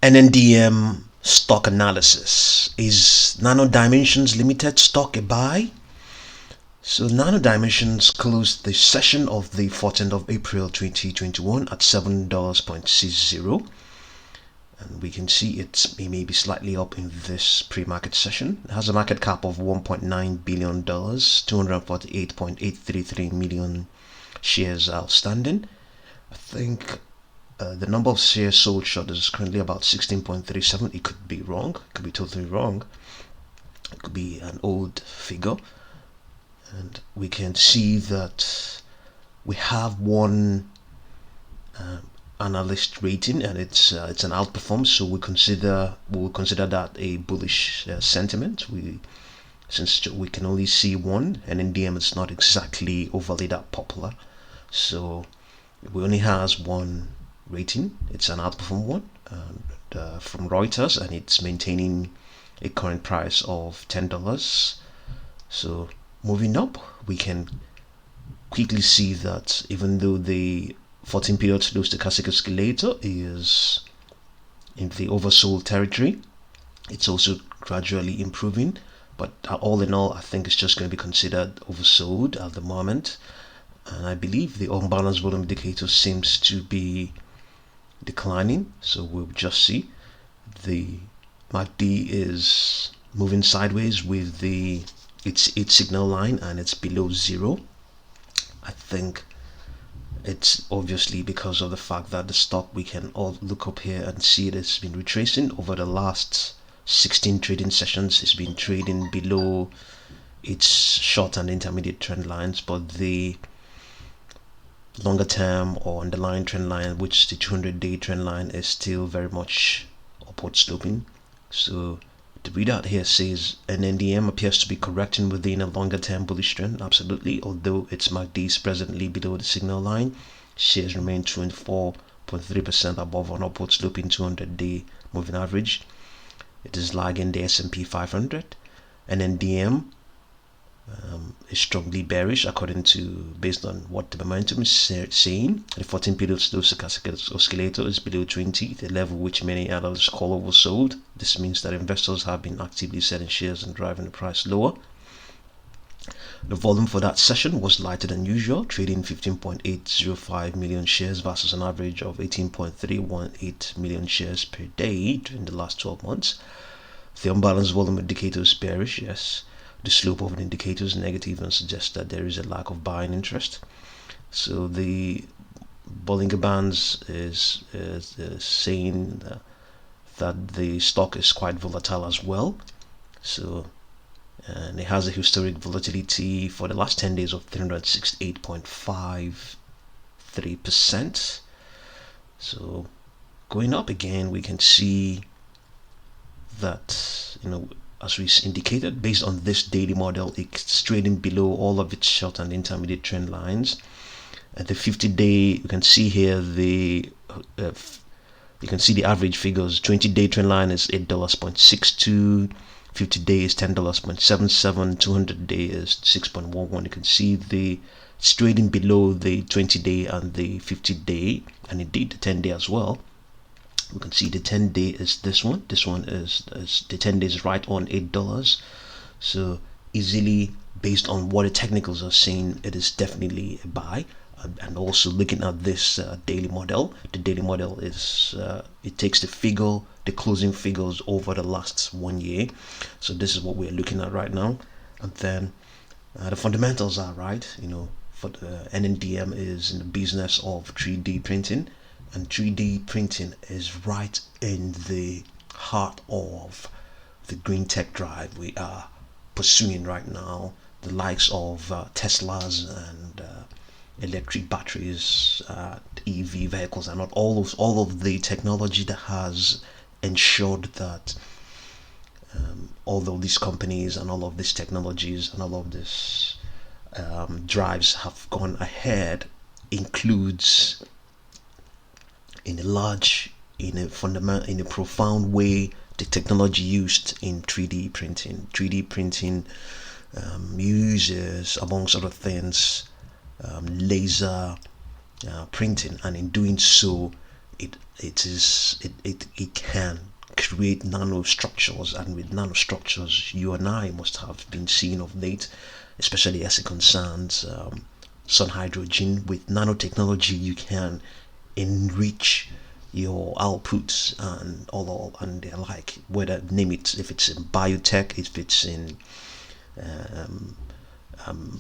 Nndm stock analysis. Is Nano Dimensions Limited stock a buy? So Nano Dimensions closed the session of the 14th of April 2021 at $7.60, and we can see it may be slightly up in this pre-market session. It has a market cap of $1.9 billion, 248.833 million shares outstanding. I think the number of shares sold short is currently about 16.37. It could be wrong. It could be totally wrong. It could be an old figure. And we can see that we have one analyst rating, and it's an outperform. So we will consider that a bullish sentiment. Since we can only see one, and Nndm is not exactly overly that popular, so we only has one rating. It's an outperform one from Reuters, and it's maintaining a current price of $10. So moving up, we can quickly see that even though the 14 period slow stochastic oscillator is in the oversold territory, it's also gradually improving. But all in all, I think it's just going to be considered oversold at the moment. And I believe the unbalanced volume indicator seems to be declining, so we'll just see. The MACD is moving sideways with its signal line, and it's below zero. I think it's obviously because of the fact that the stock, we can all look up here and see it has been retracing over the last 16 trading sessions. It's been trading below its short and intermediate trend lines, but the longer term or underlying trend line, which the 200-day trend line, is still very much upward sloping. So the readout here says an Nndm appears to be correcting within a longer term bullish trend. Absolutely, although its MACD is presently below the signal line, shares remain 24.3% above an upward sloping 200-day moving average. It is lagging the S&P 500, and Nndm is strongly bearish based on what the momentum is saying. The 14 period slow stochastic oscillator is below 20, the level which many analysts call oversold. This means that investors have been actively selling shares and driving the price lower. The volume for that session was lighter than usual, trading 15.805 million shares versus an average of 18.318 million shares per day during the last 12 months. The unbalanced volume indicator is bearish, yes. The slope of the indicator is negative and suggests that there is a lack of buying interest. So the Bollinger Bands is saying that the stock is quite volatile as well. So, and it has a historic volatility for the last 10 days of 368.53%. So going up again, we can see that, as we indicated, based on this daily model, it's trading below all of its short and intermediate trend lines. At the 50-day, you can see here you can see the average figures. 20-day trend line is $8.62, 50-day is $10.77, 200-day is 6.11. You can see it's trading below the 20-day and the 50-day, and indeed the 10-day as well. We can see the 10-day is this one. This one is the 10 days right on $8. So easily, based on what the technicals are saying, it is definitely a buy. And also looking at this daily model, the daily model is it takes the closing figures over the last 1 year. So this is what we're looking at right now. And then the fundamentals are right. For the Nndm is in the business of 3D printing. And 3D printing is right in the heart of the green tech drive we are pursuing right now. The likes of Teslas and electric batteries, EV vehicles, and all of the technology that has ensured that all of these companies and all of these technologies and all of these drives have gone ahead includes in a profound way the technology used in 3D printing. 3D printing uses, amongst other things, laser printing, and in doing so it can create nanostructures, and with nanostructures, you and I must have been seeing of late, especially as it concerns sun hydrogen. With nanotechnology, you can enrich your outputs and all and the like, whether name it, if it's in biotech, if it's in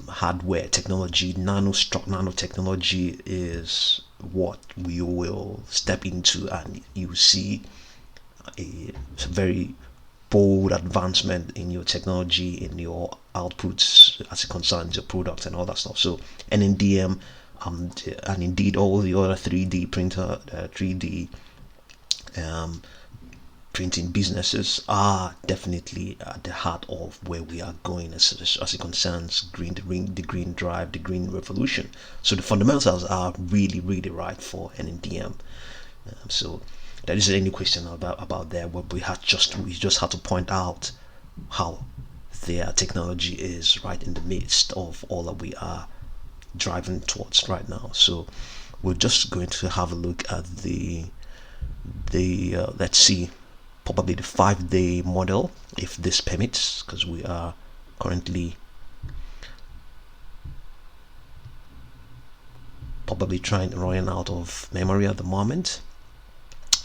hardware technology. Nanotechnology is what we will step into, and you see a very bold advancement in your technology, in your outputs as it concerns your product and all that stuff. So Nndm, and indeed all the other 3D printer, 3D printing businesses are definitely at the heart of where we are going as it concerns the green drive, the green revolution. So the fundamentals are really right for Nndm. So there isn't any question about there. What we just had to point out how their technology is right in the midst of all that we are driving towards right now. So we're just going to have a look at the let's see, probably the 5-day model, if this permits, because we are currently probably running out of memory at the moment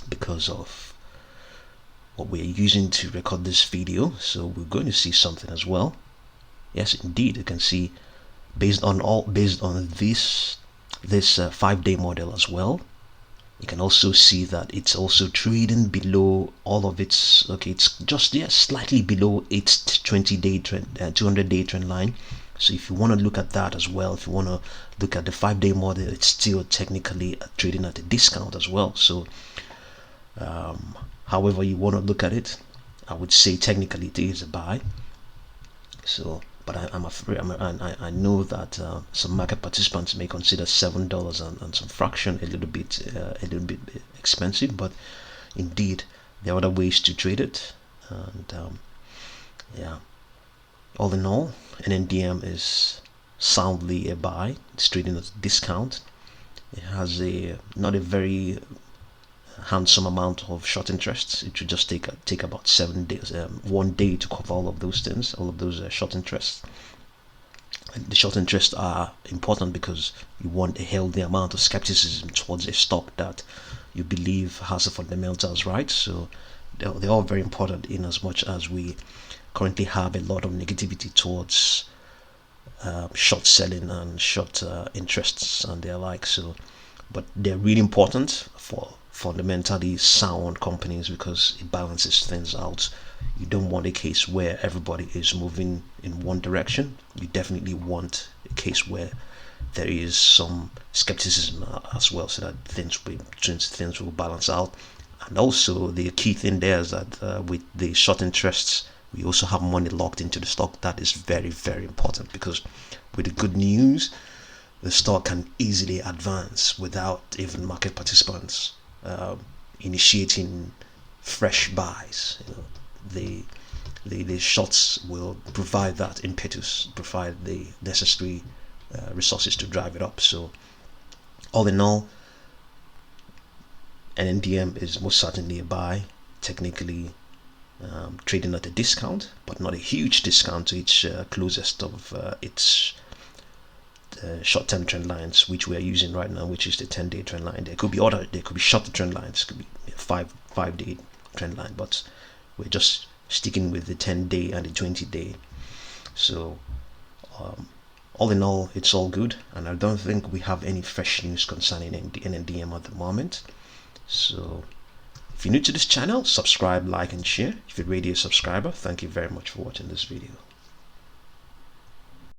because of what we're using to record this video. So we're going to see something as well. Yes, indeed, you can see based on this 5-day model as well. You can also see that it's also trading below all of its, okay, it's just slightly below its 20-day trend, 200-day trend line. So if you want to look at that as well, if you want to look at the 5-day model, it's still technically trading at a discount as well. So however you want to look at it, I would say technically it is a buy. So but I'm afraid I know that some market participants may consider $7 and some fraction a little bit expensive, but indeed there are other ways to trade it. And yeah, all in all, Nndm is soundly a buy. It's trading at a discount. It has not a very handsome amount of short interests. It should just take about 7 days, 1 day to cover all of those things, all of those short interests. And the short interests are important because you want a healthy amount of skepticism towards a stock that you believe has the fundamentals right. So they're all very important, in as much as we currently have a lot of negativity towards short selling and short interests and their like. So but they're really important for fundamentally sound companies because it balances things out. You don't want a case where everybody is moving in one direction. You definitely want a case where there is some skepticism as well, so that things will balance out. And also the key thing there is that with the short interests, we also have money locked into the stock. That is very important, because with the good news, the stock can easily advance without even market participants initiating fresh buys. The shorts will provide that impetus, provide the necessary resources to drive it up. So all in all, Nndm is most certainly a buy, technically trading at a discount, but not a huge discount to its closest of its short-term trend lines, which we are using right now, which is the 10-day trend line. There could be shorter trend lines, could be 5-day trend line, but we're just sticking with the 10-day and the 20-day. So all in all, it's all good, and I don't think we have any fresh news concerning Nndm at the moment. So if you're new to this channel, subscribe, like and share. If you're already a subscriber, thank you very much for watching this video.